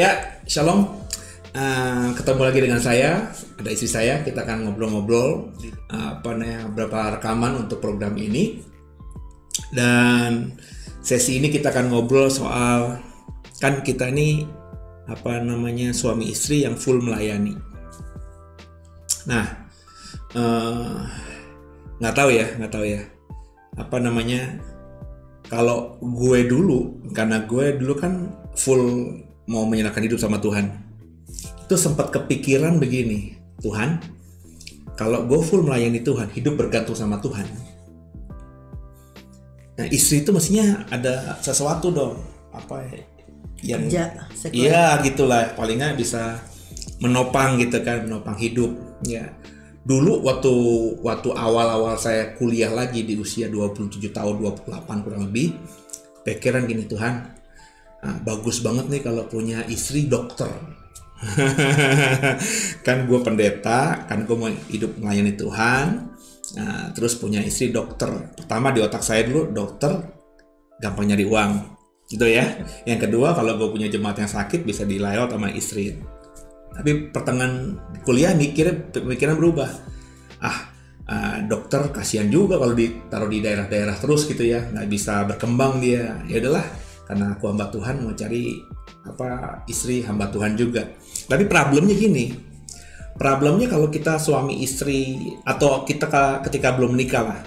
Ya, shalom. Ketemu lagi dengan saya, ada istri saya. Kita akan ngobrol-ngobrol beberapa rekaman untuk program ini. Dan sesi ini kita akan ngobrol soal, kan kita ini suami istri yang full melayani. Nah, nggak tahu ya. Kalau gue dulu, karena gue dulu kan full mau menyerahkan hidup sama Tuhan, itu sempat kepikiran begini, Tuhan, kalau gue full melayani Tuhan, hidup bergantung sama Tuhan. Nah, istri itu mestinya ada sesuatu dong, yang iya gitulah, paling nggak bisa menopang gitu kan, menopang hidup. Ya, dulu waktu awal-awal saya kuliah lagi di usia 27 tahun, 28 kurang lebih, pikiran gini, Tuhan, bagus banget nih kalau punya istri dokter. Kan gue pendeta, kan gue mau hidup melayani Tuhan. Terus punya istri dokter. Pertama di otak saya dulu, dokter gampang nyari uang gitu ya. Yang kedua, kalau gue punya jemaat yang sakit bisa dilayani sama istri. Tapi pertengahan kuliah pemikiran berubah. Dokter kasihan juga kalau ditaruh di daerah-daerah terus gitu ya, nggak bisa berkembang dia. Ya udahlah, karena aku hamba Tuhan mau cari istri hamba Tuhan juga. Tapi problemnya gini, kalau kita suami istri atau kita ketika belum menikah lah,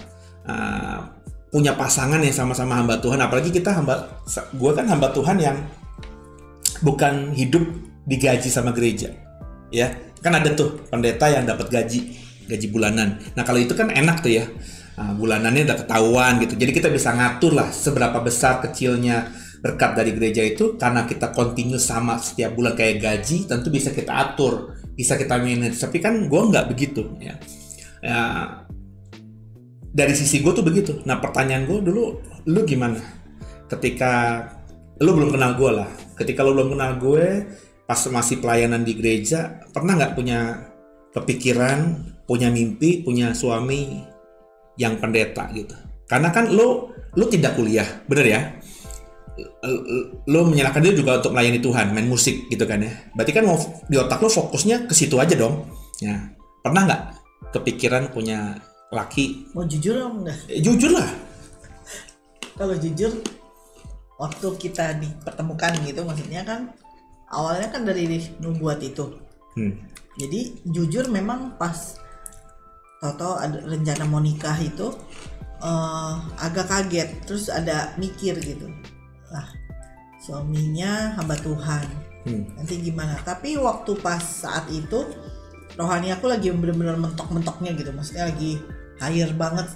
punya pasangan yang sama-sama hamba Tuhan, apalagi gue kan hamba Tuhan yang bukan hidup digaji sama gereja, ya kan ada tuh pendeta yang dapat gaji bulanan. Nah kalau itu kan enak tuh ya, bulanannya udah ketahuan gitu, jadi kita bisa ngatur lah seberapa besar kecilnya berkat dari gereja itu, karena kita continue sama setiap bulan kayak gaji, tentu bisa kita atur, bisa kita manage. Tapi kan gue nggak begitu ya. Dari sisi gue tuh begitu. Nah pertanyaan gue dulu, lu gimana? Ketika lu belum kenal gue lah, ketika lu belum kenal gue, pas masih pelayanan di gereja, pernah nggak punya kepikiran, punya mimpi, punya suami yang pendeta gitu? Karena kan lu tidak kuliah, bener ya? Lo menyerahkan diri juga untuk melayani Tuhan, main musik gitu kan ya. Berarti kan di otak lo fokusnya ke situ aja dong. Ya, pernah nggak kepikiran punya laki? Mau jujur dong enggak? Jujur lah. Kalau jujur, waktu kita dipertemukan gitu, maksudnya kan awalnya kan dari nubuat itu. Jadi jujur memang pas Toto ada rencana mau nikah itu agak kaget, terus ada mikir gitu. Suaminya hamba Tuhan, nanti gimana? Tapi waktu pas saat itu rohani aku lagi benar-benar mentok-mentoknya gitu, maksudnya lagi higher banget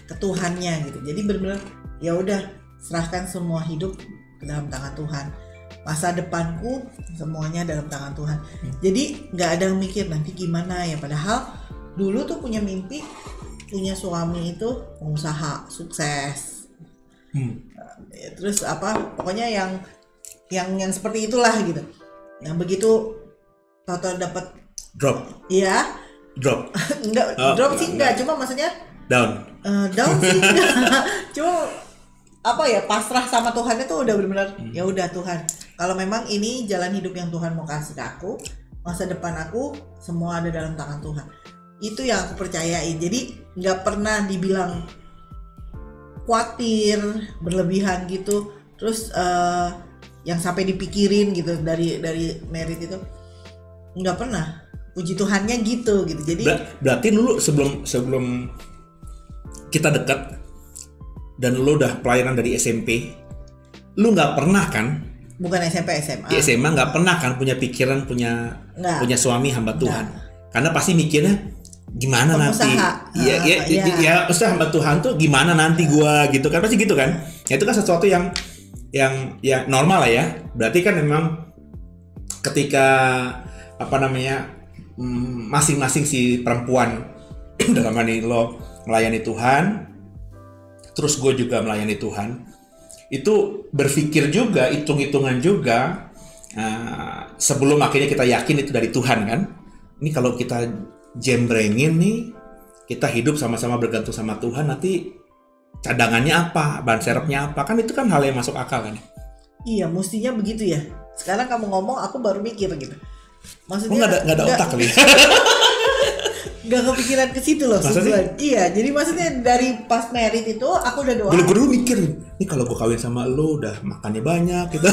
ke Tuhannya gitu. Jadi benar-benar ya udah serahkan semua hidup ke dalam tangan Tuhan, masa depanku semuanya dalam tangan Tuhan. Jadi nggak ada yang mikir nanti gimana ya. Padahal dulu tuh punya mimpi punya suami itu pengusaha sukses. Terus pokoknya yang seperti itulah gitu. Nah begitu Toto dapat drop enggak drop sih enggak, cuma maksudnya down sih enggak. Cuma pasrah sama Tuhan itu udah benar-benar ya udah Tuhan, kalau memang ini jalan hidup yang Tuhan mau kasih ke aku, masa depan aku semua ada dalam tangan Tuhan. Itu yang aku percayain. Jadi nggak pernah dibilang khawatir berlebihan gitu, terus yang sampai dipikirin gitu dari merit itu nggak pernah. Puji Tuhannya gitu. Jadi berarti dulu sebelum kita dekat dan lu udah pelayanan dari SMP, lu nggak pernah kan? Bukan SMP, SMA. Di SMA nggak pernah kan punya pikiran punya suami hamba Tuhan? Karena pasti mikirnya gimana pengusaha. nanti ya maksudnya hamba Tuhan tuh gimana nanti gua gitu kan, pasti gitu kan ya. Itu kan sesuatu yang normal lah ya. Berarti kan memang ketika masing-masing si perempuan dalam hal ini lo melayani Tuhan, terus gue juga melayani Tuhan, itu berpikir juga, hitung-hitungan juga, sebelum akhirnya kita yakin itu dari Tuhan kan. Ini kalau kita jembrengin nih, kita hidup sama-sama bergantung sama Tuhan, nanti cadangannya apa, ban serepnya apa, kan itu kan hal yang masuk akal kan. Iya, mestinya begitu ya. Sekarang kamu ngomong aku baru mikir gitu. Maksudnya nggak ada otak kali. Gak kepikiran ke situ loh sebulan. Iya, jadi maksudnya dari pas merit itu aku udah doa. Gue dulu mikir, nih kalau gue kawin sama lo udah makannya banyak gitu.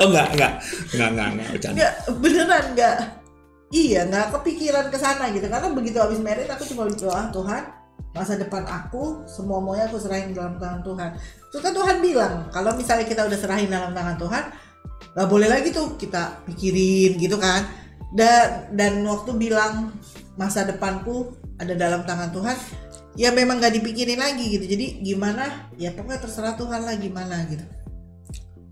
Oh enggak, bercanda. Enggak, beneran enggak. Iya, nggak kepikiran ke sana gitu. Karena begitu habis merit aku cuma doa, Tuhan, masa depan aku semua maunya aku serahin dalam tangan Tuhan. Terus kan Tuhan bilang, kalau misalnya kita udah serahin dalam tangan Tuhan, nggak boleh lagi tuh kita pikirin gitu kan. Dan waktu bilang masa depanku ada dalam tangan Tuhan, ya memang gak dipikirin lagi gitu. Jadi gimana, ya pokoknya terserah Tuhan lah gimana gitu.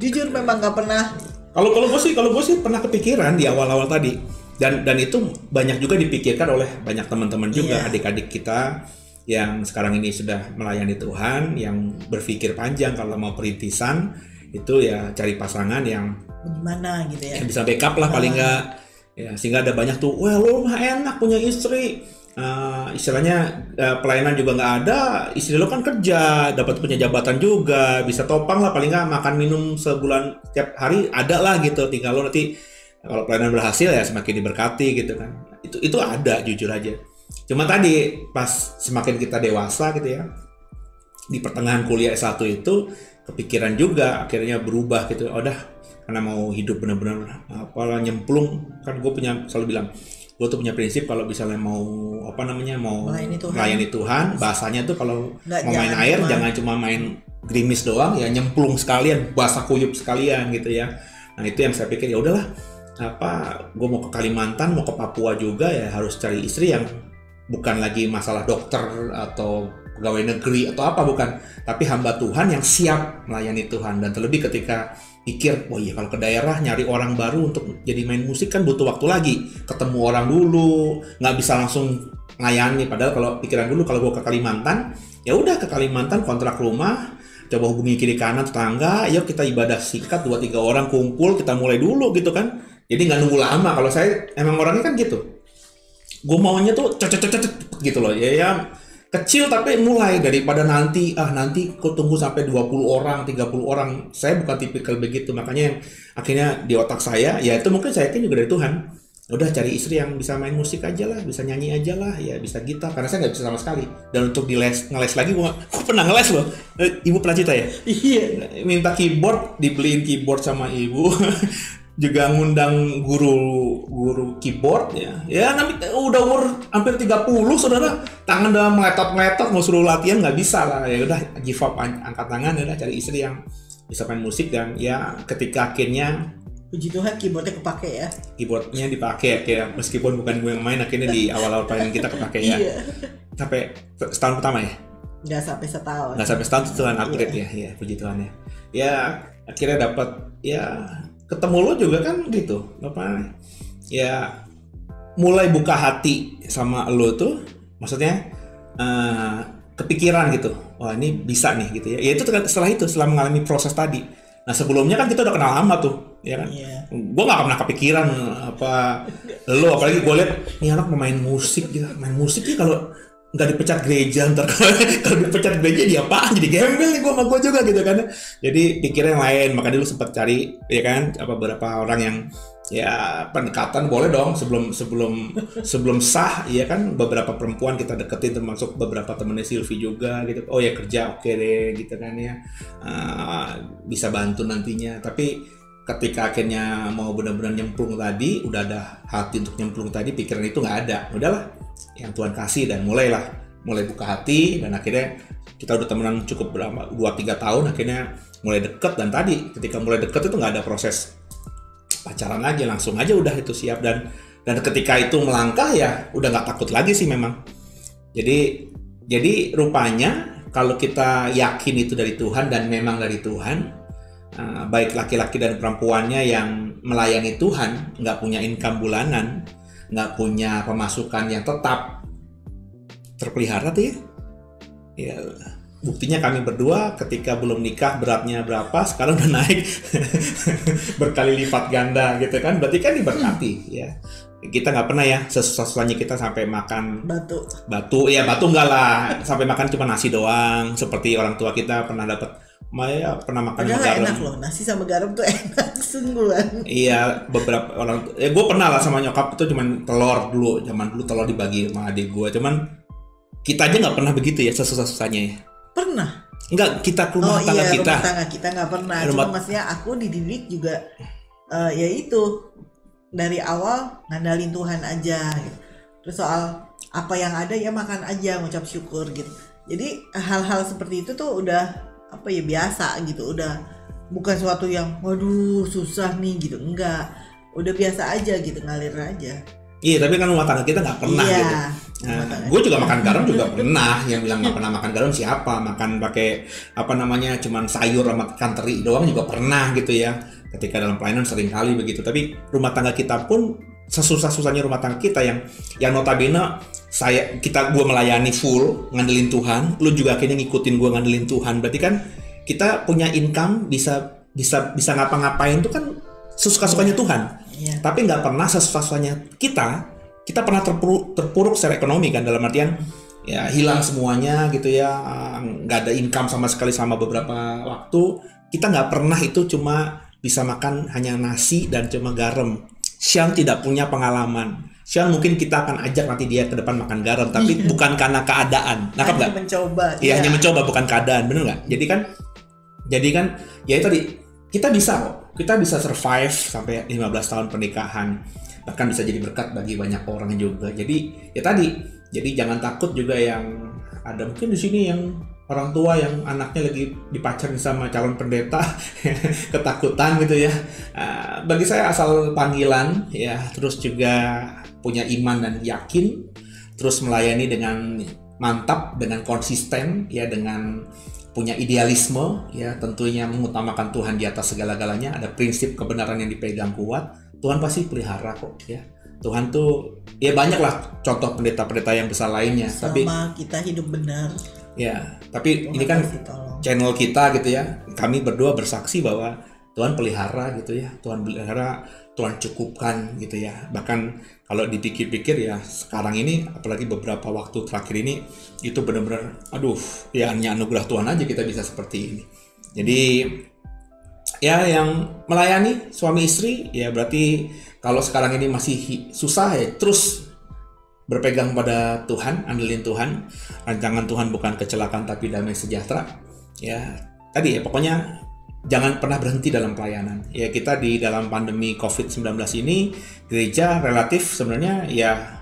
Jujur memang gak pernah. Kalau gue sih pernah kepikiran di awal-awal tadi, dan itu banyak juga dipikirkan oleh banyak teman-teman juga, adik-adik kita yang sekarang ini sudah melayani Tuhan, yang berpikir panjang kalau mau perintisan itu ya cari pasangan yang gimana gitu ya, yang bisa backup lah paling nggak. Ya, sehingga ada banyak tuh, wah lo mah enak punya istri, istilahnya pelayanan juga nggak ada, istri lo kan kerja, dapat punya jabatan juga, bisa topang lah paling nggak, makan minum sebulan setiap hari ada lah gitu, tinggal lo nanti kalau pelayanan berhasil ya semakin diberkati gitu kan. Itu ada, jujur aja. Cuma tadi pas semakin kita dewasa gitu ya, di pertengahan kuliah S1 itu kepikiran juga akhirnya berubah gitu. Udah, karena mau hidup benar-benar nyemplung, kan gue selalu bilang, gue tuh punya prinsip kalau misalnya mau melayani Tuhan, bahasanya tuh kalau mau main air jangan cuma main gerimis doang, ya nyemplung sekalian, basah kuyup sekalian gitu ya. Nah itu yang saya pikir, ya udahlah, gue mau ke Kalimantan, mau ke Papua juga, ya harus cari istri yang bukan lagi masalah dokter atau pegawai negeri atau apa, bukan, tapi hamba Tuhan yang siap melayani Tuhan. Dan terlebih ketika pikir, oh iya kalau ke daerah nyari orang baru untuk jadi main musik kan butuh waktu lagi, ketemu orang dulu, nggak bisa langsung ngayani. Padahal kalau pikiran dulu, kalau gue ke Kalimantan, ya udah ke Kalimantan kontrak rumah, coba hubungi kiri kanan tetangga, yuk kita ibadah singkat 2-3 orang kumpul, kita mulai dulu gitu kan. Jadi nggak nunggu lama. Kalau saya emang orangnya kan gitu, gue maunya tuh cet gitu loh ya kecil, tapi mulai daripada nanti kok tunggu sampai 20 orang 30 orang. Saya bukan tipikal begitu. Makanya yang akhirnya di otak saya, ya itu mungkin saya yakin juga dari Tuhan, udah cari istri yang bisa main musik aja lah, bisa nyanyi aja lah, ya bisa gitar, karena saya nggak bisa sama sekali. Dan untuk ngeles lagi, gue pernah ngeles loh. Ibu pernah cerita ya? Iya, minta keyboard, dibeliin keyboard sama ibu. Juga ngundang guru keyboard ya nanti udah umur hampir 30 saudara, tangan udah meletot mau suruh latihan nggak bisa lah, ya udah give up, angkat tangan, ya udah cari istri yang bisa main musik. Dan ya ketika akhirnya puji Tuhan keyboardnya kepake ya, keyboardnya dipakai ya, meskipun bukan gue yang main, akhirnya di awal-awal pelayanan kita kepake ya. Sampai setahun pertama ya, nggak sampai setahun Tuhan upgrade ya puji Tuhan ya akhirnya dapat ya. Ketemu lo juga kan gitu, ya mulai buka hati sama lo tuh, maksudnya kepikiran gitu, wah ini bisa nih gitu ya. Ya itu setelah mengalami proses tadi. Nah sebelumnya kan kita udah kenal lama tuh, ya kan. Gue nggak pernah kepikiran lo, apalagi gue lihat nih anak main musik gitu, kalau nggak dipecat gereja, ntar kalau dipecat gereja dia apaan, jadi gembel nih gue sama gue juga gitu kan. Jadi pikirnya yang lain. Maka dulu sempat cari ya kan beberapa orang yang ya pendekatan boleh dong sebelum sah, ya kan. Beberapa perempuan kita deketin, termasuk beberapa temennya Silvi juga gitu. Oh ya kerja oke deh gitu kan ya, bisa bantu nantinya. Tapi ketika akhirnya mau benar-benar nyemplung tadi, udah ada hati untuk nyemplung tadi, pikiran itu nggak ada. Udahlah, yang Tuhan kasih, dan mulai buka hati. Dan akhirnya kita udah temenan cukup berapa 2-3 tahun, akhirnya mulai deket. Dan tadi ketika mulai deket itu nggak ada proses pacaran lagi, langsung aja udah itu siap. Dan ketika itu melangkah ya udah nggak takut lagi sih memang. Jadi rupanya kalau kita yakin itu dari Tuhan dan memang dari Tuhan, baik laki-laki dan perempuannya yang melayani Tuhan, nggak punya income bulanan, nggak punya pemasukan yang tetap terpelihara tuh ya buktinya kami berdua ketika belum nikah beratnya berapa, sekarang udah naik berkali lipat ganda gitu kan. Berarti kan diberkati ya. Kita nggak pernah ya sesusahnya kita sampai makan batu enggak lah, sampai makan cuma nasi doang seperti orang tua kita pernah dapat Maya pernah makan sama Padahal garam. enak loh, nasi sama garam tuh enak sungguhan. Iya, beberapa orang, gue pernah lah sama nyokap itu cuman telur dulu, zaman dulu telur dibagi sama adik gue, cuman kita aja nggak pernah begitu ya, sesusah-susahnya ya. Pernah? Enggak, kita ke rumah tangga kita. Rumah tangga kita nggak pernah. Cuma maksudnya aku dididik juga, ya itu dari awal ngandalin Tuhan aja. Gitu. Terus soal apa yang ada ya makan aja, ngucap syukur gitu. Jadi hal-hal seperti itu tuh udah apa ya biasa gitu, udah bukan suatu yang waduh susah nih gitu, enggak, udah biasa aja gitu, ngalir aja. Iya, tapi kan rumah tangga kita nggak pernah gitu. Nah, gue juga makan garam juga pernah. Yang bilang nggak pernah makan garam siapa? Makan pakai apa namanya, cuman sayur sama ikan teri doang juga pernah gitu ya. Ketika dalam pelayanan sering kali begitu. Tapi rumah tangga kita pun sesusah-susahnya rumah tangga kita yang notabene gue melayani full ngandelin Tuhan, lu juga akhirnya ngikutin gue ngandelin Tuhan. Berarti kan kita punya income, bisa ngapa-ngapain tuh kan sesuka-sukanya Tuhan. Iya. Tapi nggak pernah sesuka-sukanya kita pernah terpuruk secara ekonomi kan, dalam artian ya hilang semuanya gitu ya, nggak ada income sama sekali sama beberapa waktu. Kita nggak pernah itu cuma bisa makan hanya nasi dan cuma garam. Sean tidak punya pengalaman. Sean mungkin kita akan ajak nanti dia ke depan makan garam, tapi bukan karena keadaan. Nangkap nggak? Mencoba. Iya, hanya mencoba, bukan keadaan, bener nggak? Jadi kan, ya itu tadi kita bisa kok. Kita bisa survive sampai 15 tahun pernikahan, bahkan bisa jadi berkat bagi banyak orang juga. Jadi ya tadi, jadi jangan takut juga yang ada mungkin di sini yang orang tua yang anaknya lagi dipacarin sama calon pendeta, ketakutan gitu ya. Bagi saya asal panggilan ya, terus juga punya iman dan yakin, terus melayani dengan mantap, dengan konsisten ya, dengan punya idealisme ya, tentunya mengutamakan Tuhan di atas segala-galanya, ada prinsip kebenaran yang dipegang kuat, Tuhan pasti pelihara kok ya. Tuhan tuh ya banyak lah contoh pendeta-pendeta yang besar lainnya, sama tapi kita hidup benar. Ya, tapi Tuhan ini kan channel tolong. kita gitu ya. Kami berdua bersaksi bahwa Tuhan pelihara gitu ya. Tuhan pelihara, Tuhan cukupkan gitu ya. Bahkan kalau dipikir-pikir ya, sekarang ini apalagi beberapa waktu terakhir ini itu benar-benar aduh, ya hanya anugerah Tuhan aja kita bisa seperti ini. Jadi ya yang melayani suami istri ya, berarti kalau sekarang ini masih susah ya, terus berpegang pada Tuhan, andelin Tuhan. Rancangan Tuhan bukan kecelakaan tapi damai sejahtera. Ya, tadi ya pokoknya jangan pernah berhenti dalam pelayanan. Ya, kita di dalam pandemi COVID-19 ini gereja relatif sebenarnya ya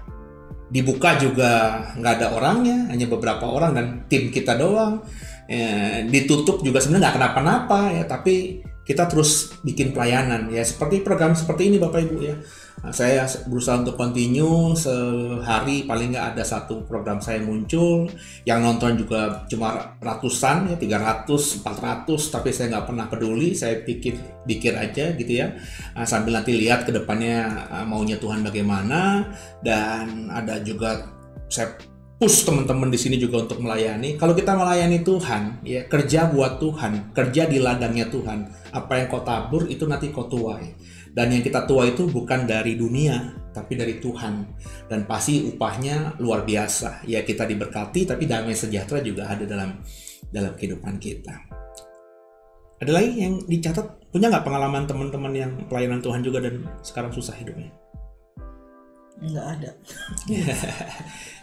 dibuka juga nggak ada orangnya, hanya beberapa orang dan tim kita doang. Ya, ditutup juga sebenarnya nggak kenapa-napa ya, tapi kita terus bikin pelayanan ya, seperti program seperti ini Bapak Ibu ya. Nah, saya berusaha untuk continue, sehari paling nggak ada satu program saya muncul, yang nonton juga cuma ratusan ya, 300, 400, tapi saya nggak pernah peduli, saya pikir aja gitu ya, sambil nanti lihat ke depannya maunya Tuhan bagaimana. Dan ada juga saya push teman-teman di sini juga untuk melayani. Kalau kita melayani Tuhan, ya kerja buat Tuhan, kerja di ladangnya Tuhan. Apa yang kau tabur itu nanti kau tuai. Dan yang kita tuai itu bukan dari dunia, tapi dari Tuhan. Dan pasti upahnya luar biasa. Ya kita diberkati, tapi damai sejahtera juga ada dalam kehidupan kita. Ada lagi yang dicatat? Punya nggak pengalaman teman-teman yang pelayanan Tuhan juga dan sekarang susah hidupnya? Nggak ada.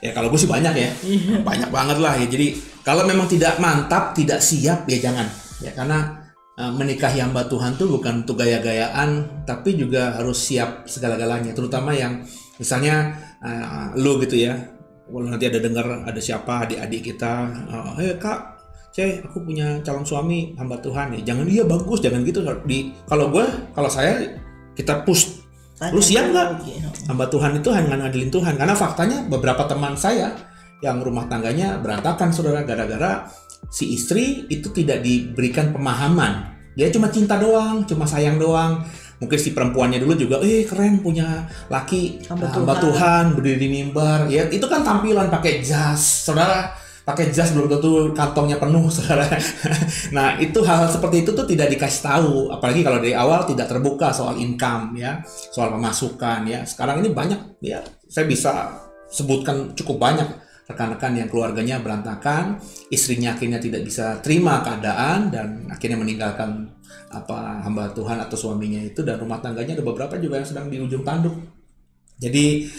Ya kalau gue sih banyak ya, banyak banget lah ya. Jadi kalau memang tidak mantap, tidak siap ya jangan. Ya karena menikahi hamba Tuhan tuh bukan untuk gaya-gayaan, tapi juga harus siap segala-galanya. Terutama yang misalnya lu gitu ya, kalau nanti ada dengar ada siapa adik-adik kita, Kak, aku punya calon suami hamba Tuhan nih. Jangan dia bagus, jangan gitu. Kalau saya kita push. Lu siap nggak? Hamba Tuhan itu hanya ngadilin Tuhan. Karena faktanya beberapa teman saya yang rumah tangganya berantakan, saudara, gara-gara si istri itu tidak diberikan pemahaman. Dia cuma cinta doang, cuma sayang doang. Mungkin si perempuannya dulu juga, keren punya laki hamba Tuhan berdiri di mimbar. Ya itu kan tampilan pakai jas, saudara. Pakai jas belum tentu kantongnya penuh, saudara. Nah itu hal seperti itu tuh tidak dikasih tahu, apalagi kalau dari awal tidak terbuka soal income ya, soal pemasukan ya. Sekarang ini banyak ya, saya bisa sebutkan cukup banyak rekan-rekan yang keluarganya berantakan, istrinya akhirnya tidak bisa terima keadaan dan akhirnya meninggalkan hamba Tuhan atau suaminya itu, dan rumah tangganya ada beberapa juga yang sedang di ujung tanduk. Jadi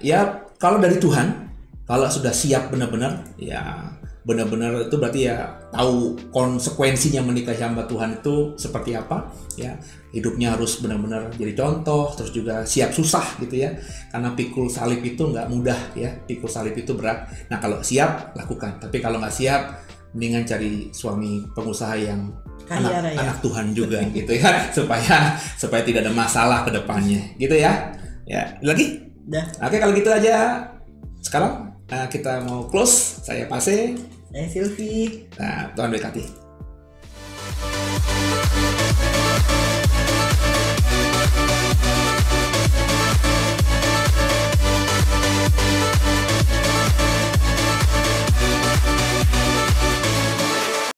ya kalau dari Tuhan, kalau sudah siap benar-benar, ya benar-benar itu berarti ya tahu konsekuensinya menikahi hamba Tuhan itu seperti apa, ya hidupnya harus benar-benar jadi contoh, terus juga siap susah gitu ya, karena pikul salib itu nggak mudah ya, pikul salib itu berat. Nah kalau siap lakukan, tapi kalau nggak siap mendingan cari suami pengusaha yang anak Tuhan juga gitu ya, supaya tidak ada masalah ke depannya gitu ya. Ya lagi? Udah. Oke kalau gitu aja sekarang kita mau close. Saya Pase. Sylvie. Nah, Tuhan berkati.